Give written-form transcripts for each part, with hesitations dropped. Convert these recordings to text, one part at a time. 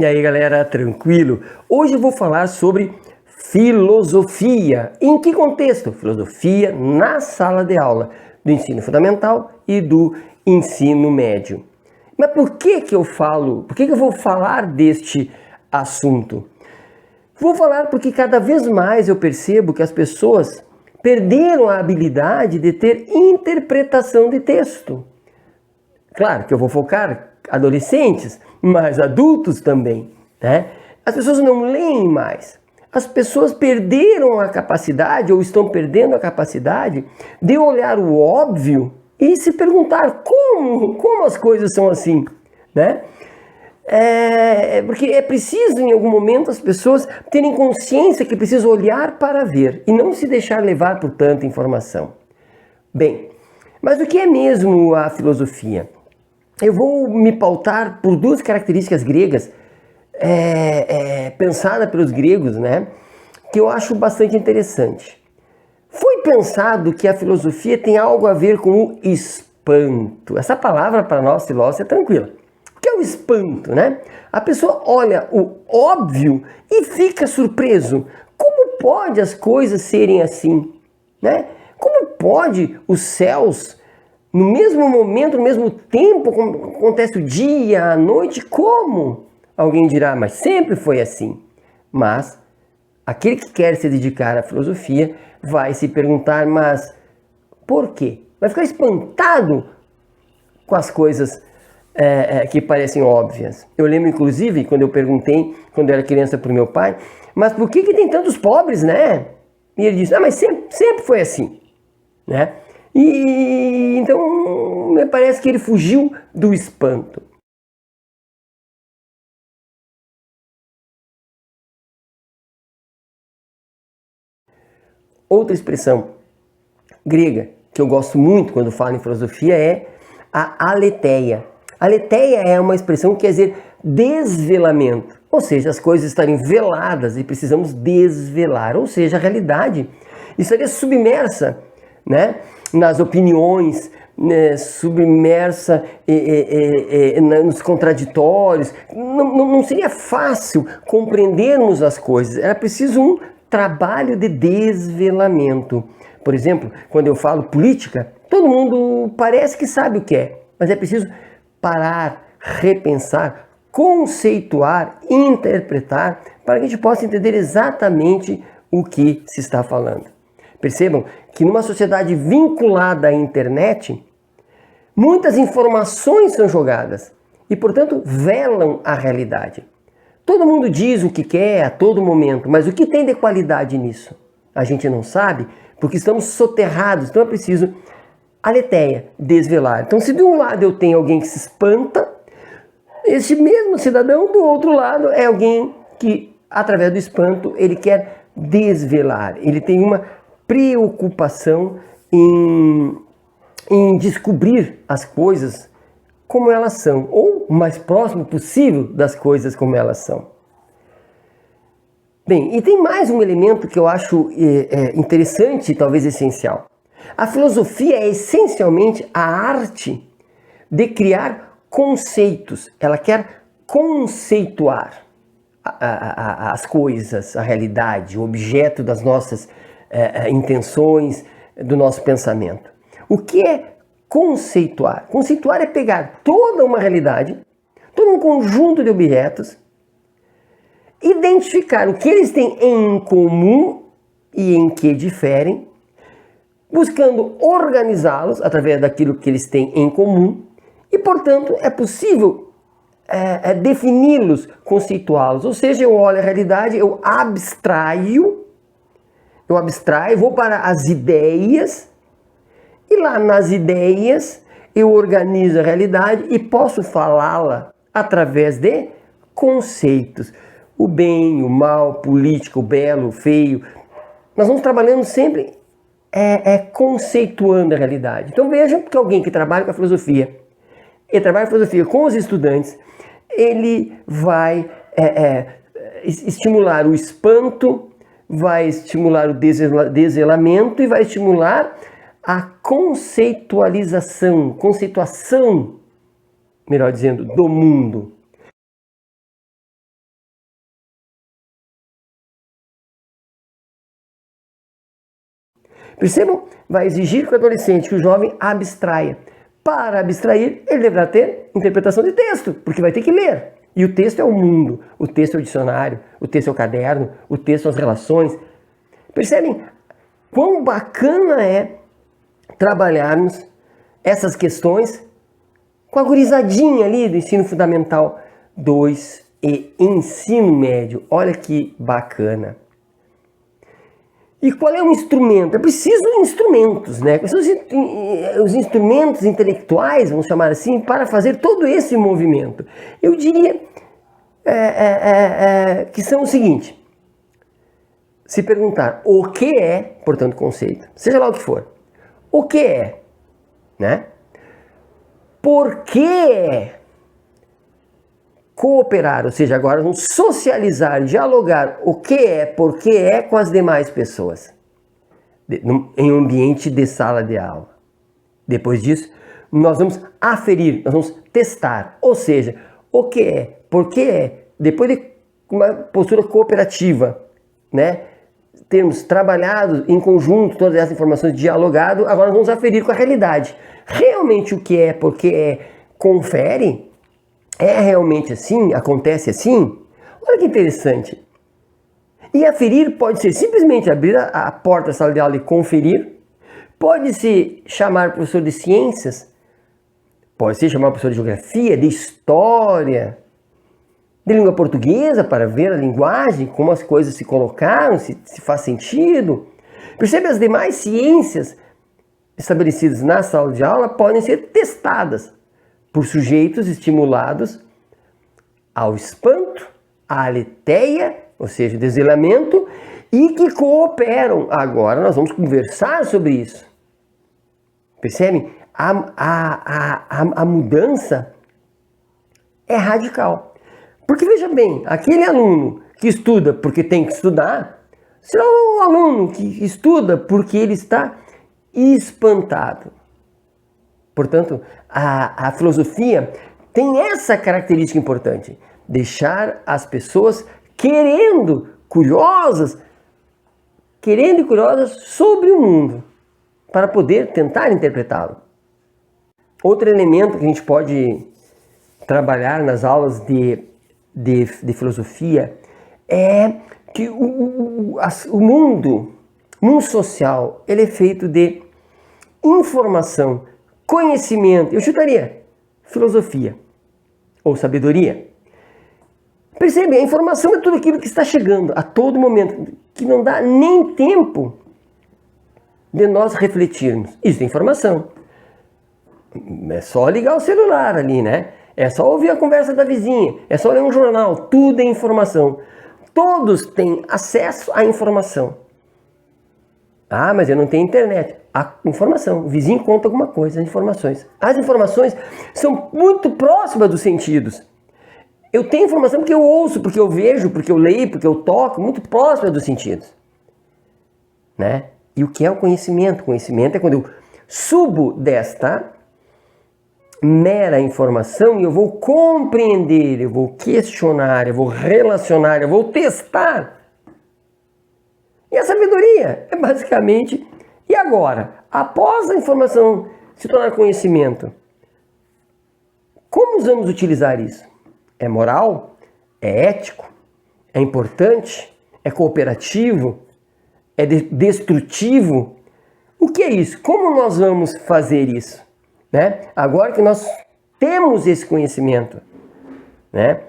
E aí galera, tranquilo? Hoje eu vou falar sobre filosofia. Em que contexto? Filosofia na sala de aula do ensino fundamental e do ensino médio. Mas por que eu vou falar deste assunto? Vou falar porque cada vez mais eu percebo que as pessoas perderam a habilidade de ter interpretação de texto. Claro que eu vou focar adolescentes, mas adultos também, né? As pessoas não leem mais. As pessoas perderam a capacidade, ou estão perdendo a capacidade, de olhar o óbvio e se perguntar como as coisas são assim, né? Porque é preciso, em algum momento, as pessoas terem consciência que precisam olhar para ver e não se deixar levar por tanta informação. Bem, mas o que é mesmo a filosofia? Eu vou me pautar por duas características gregas, pensadas pelos gregos, né, que eu acho bastante interessante. Foi pensado que a filosofia tem algo a ver com o espanto. Essa palavra para nós filósofos é tranquila. O que é o espanto, né? A pessoa olha o óbvio e fica surpreso. Como pode as coisas serem assim, né? Como pode os céus, no mesmo momento, no mesmo tempo, acontece o dia, a noite, como? Alguém dirá, mas sempre foi assim. Mas aquele que quer se dedicar à filosofia vai se perguntar, mas por quê? Vai ficar espantado com as coisas que parecem óbvias. Eu lembro, inclusive, quando eu perguntei, quando eu era criança, para o meu pai, mas por que tem tantos pobres, né? E ele disse, mas sempre foi assim, né? E então me parece que ele fugiu do espanto. Outra expressão grega que eu gosto muito quando falo em filosofia é a aletheia. Aletheia é uma expressão que quer dizer desvelamento, ou seja, as coisas estarem veladas e precisamos desvelar, ou seja, a realidade estaria submersa, né, nas opiniões, né, submersa nos contraditórios. Não seria fácil compreendermos as coisas, era preciso um trabalho de desvelamento. Por exemplo, quando eu falo política, todo mundo parece que sabe o que é, mas é preciso parar, repensar, conceituar, interpretar, para que a gente possa entender exatamente o que se está falando. Percebam que numa sociedade vinculada à internet, muitas informações são jogadas e, portanto, velam a realidade. Todo mundo diz o que quer a todo momento, mas o que tem de qualidade nisso? A gente não sabe porque estamos soterrados, então é preciso aletheia, desvelar. Então, se de um lado eu tenho alguém que se espanta, esse mesmo cidadão do outro lado é alguém que, através do espanto, ele quer desvelar, ele tem uma preocupação em descobrir as coisas como elas são, ou o mais próximo possível das coisas como elas são. Bem, e tem mais um elemento que eu acho interessante, talvez essencial. A filosofia é essencialmente a arte de criar conceitos. Ela quer conceituar as coisas, a realidade, o objeto das nossas intenções, do nosso pensamento. O que é conceituar? Conceituar é pegar toda uma realidade, todo um conjunto de objetos, identificar o que eles têm em comum e em que diferem, buscando organizá-los através daquilo que eles têm em comum e, portanto, é possível defini-los, conceituá-los. Ou seja, eu olho a realidade, eu abstraio, vou para as ideias e lá nas ideias eu organizo a realidade e posso falá-la através de conceitos. O bem, o mal, político, o belo, o feio. Nós vamos trabalhando sempre conceituando a realidade. Então vejam que alguém que trabalha com a filosofia, ele trabalha com a filosofia com os estudantes, ele vai estimular o espanto, vai estimular o desvelamento e vai estimular a conceituação, melhor dizendo, do mundo. Percebam? Vai exigir que o adolescente, que o jovem abstraia. Para abstrair, ele deverá ter interpretação de texto, porque vai ter que ler. E o texto é o mundo, o texto é o dicionário, o texto é o caderno, o texto são as relações. Percebem quão bacana é trabalharmos essas questões com a gurizadinha ali do ensino fundamental 2 e ensino médio. Olha que bacana. E qual é o instrumento? É preciso instrumentos, né? Os instrumentos intelectuais, vamos chamar assim, para fazer todo esse movimento. Eu diria que são o seguinte: se perguntar o que é, portanto, conceito, seja lá o que for, o que é, né? Por que é? Cooperar, ou seja, agora vamos socializar, dialogar o que é, por que é com as demais pessoas, em um ambiente de sala de aula. Depois disso, nós vamos aferir, nós vamos testar, ou seja, o que é, por que é, depois de uma postura cooperativa, né? Termos trabalhado em conjunto todas essas informações, dialogado, agora nós vamos aferir com a realidade. Realmente o que é, por que é, confere? É realmente assim? Acontece assim? Olha que interessante. E aferir pode ser simplesmente abrir a porta da sala de aula e conferir. Pode ser chamar professor de ciências. Pode ser chamar professor de geografia, de história, de língua portuguesa para ver a linguagem, como as coisas se colocaram, se faz sentido. Percebe? As demais ciências estabelecidas na sala de aula podem ser testadas por sujeitos estimulados ao espanto, à aletheia, ou seja, desvelamento, e que cooperam. Agora nós vamos conversar sobre isso. Percebem? A mudança é radical. Porque veja bem, aquele aluno que estuda porque tem que estudar, será um aluno que estuda porque ele está espantado. Portanto, a filosofia tem essa característica importante: deixar as pessoas querendo e curiosas sobre o mundo, para poder tentar interpretá-lo. Outro elemento que a gente pode trabalhar nas aulas de filosofia é que o mundo social, ele é feito de informação, conhecimento, eu chutaria filosofia ou sabedoria. Percebe? A informação é tudo aquilo que está chegando a todo momento, que não dá nem tempo de nós refletirmos. Isso é informação. É só ligar o celular ali, né? É só ouvir a conversa da vizinha, é só ler um jornal, tudo é informação. Todos têm acesso à informação. Ah, mas eu não tenho internet. A informação, o vizinho conta alguma coisa, as informações. As informações são muito próximas dos sentidos. Eu tenho informação porque eu ouço, porque eu vejo, porque eu leio, porque eu toco, muito próxima dos sentidos. Né? E o que é o conhecimento? O conhecimento é quando eu subo desta mera informação e eu vou compreender, eu vou questionar, eu vou relacionar, eu vou testar. E a sabedoria é basicamente, e agora? Após a informação se tornar conhecimento, como vamos utilizar isso? É moral? É ético? É importante? É cooperativo? É destrutivo? O que é isso? Como nós vamos fazer isso? Né? Agora que nós temos esse conhecimento, né?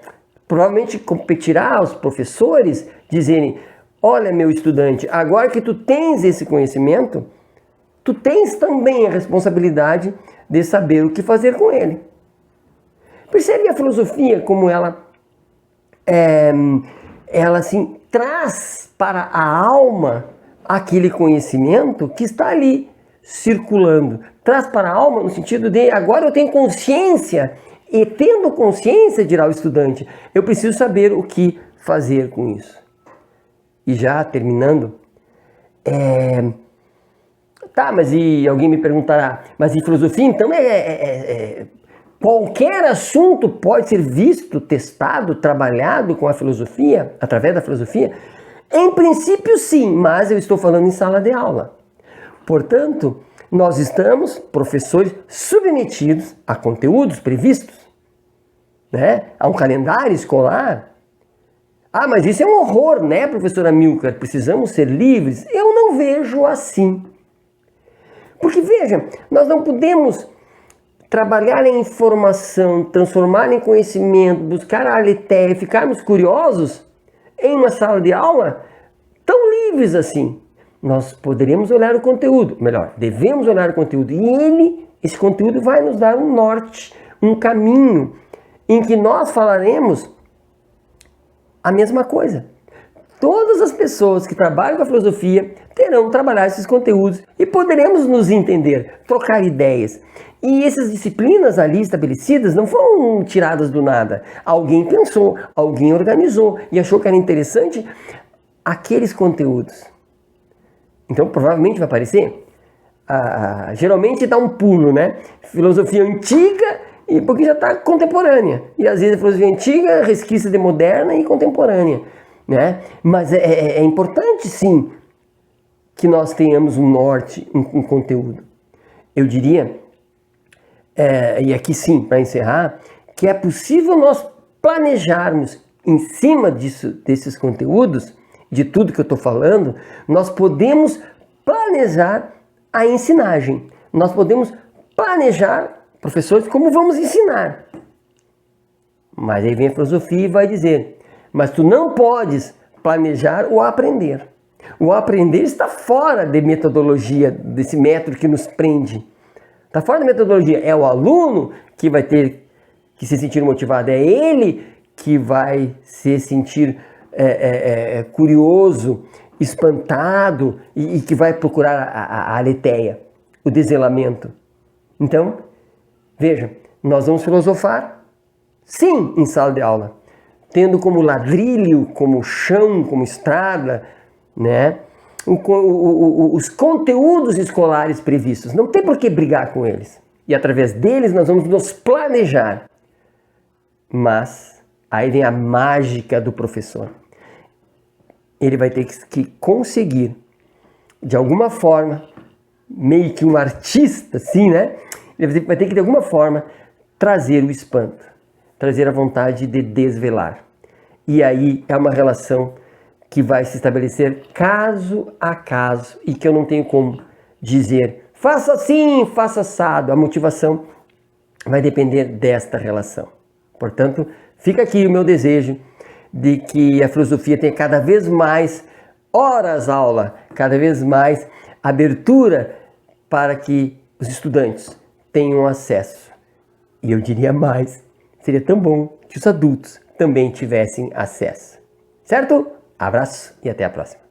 Provavelmente competirá aos professores dizerem: olha, meu estudante, agora que tu tens esse conhecimento, tu tens também a responsabilidade de saber o que fazer com ele. Percebe a filosofia como ela assim, traz para a alma aquele conhecimento que está ali circulando. Traz para a alma no sentido de, agora eu tenho consciência, e tendo consciência, dirá o estudante, eu preciso saber o que fazer com isso. E já terminando, tá, mas e alguém me perguntará, mas e filosofia então qualquer assunto pode ser visto, testado, trabalhado com a filosofia, através da filosofia? Em princípio sim, mas eu estou falando em sala de aula. Portanto, nós estamos, professores, submetidos a conteúdos previstos, né? A um calendário escolar. Ah, mas isso é um horror, né, professora Milcar? Precisamos ser livres? Eu não vejo assim. Porque, veja, nós não podemos trabalhar em informação, transformar em conhecimento, buscar a aletheia, ficarmos curiosos em uma sala de aula tão livres assim. Nós poderemos olhar o conteúdo, melhor, devemos olhar o conteúdo. E esse conteúdo vai nos dar um norte, um caminho em que nós falaremos a mesma coisa. Todas as pessoas que trabalham com a filosofia terão que trabalhar esses conteúdos e poderemos nos entender, trocar ideias. E essas disciplinas ali estabelecidas não foram tiradas do nada. Alguém pensou, alguém organizou e achou que era interessante aqueles conteúdos. Então provavelmente vai aparecer, geralmente dá um pulo, né? Filosofia antiga e porque já está contemporânea. E às vezes a filosofia antiga, resquício de moderna e contemporânea, né? Mas é importante sim que nós tenhamos um norte, um conteúdo. Eu diria, e aqui sim, para encerrar, que é possível nós planejarmos em cima desses conteúdos, de tudo que eu estou falando, nós podemos planejar a ensinagem. Nós podemos planejar, professores, como vamos ensinar. Mas aí vem a filosofia e vai dizer, mas tu não podes planejar o aprender. O aprender está fora de metodologia, desse método que nos prende. Está fora da metodologia. É o aluno que vai ter que se sentir motivado. É ele que vai se sentir curioso, espantado e que vai procurar a aletheia, o desvelamento. Então, veja, nós vamos filosofar, sim, em sala de aula, tendo como ladrilho, como chão, como estrada, né, os conteúdos escolares previstos. Não tem por que brigar com eles. E através deles nós vamos nos planejar. Mas aí vem a mágica do professor. Ele vai ter que conseguir, de alguma forma, meio que um artista, assim, né? Ele vai ter que, de alguma forma, trazer o espanto, trazer a vontade de desvelar. E aí é uma relação que vai se estabelecer caso a caso e que eu não tenho como dizer, faça assim, faça assado. A motivação vai depender desta relação. Portanto, fica aqui o meu desejo de que a filosofia tenha cada vez mais horas aula, cada vez mais abertura para que os estudantes tenham acesso. E eu diria mais, seria tão bom que os adultos também tivessem acesso. Certo? Abraço e até a próxima.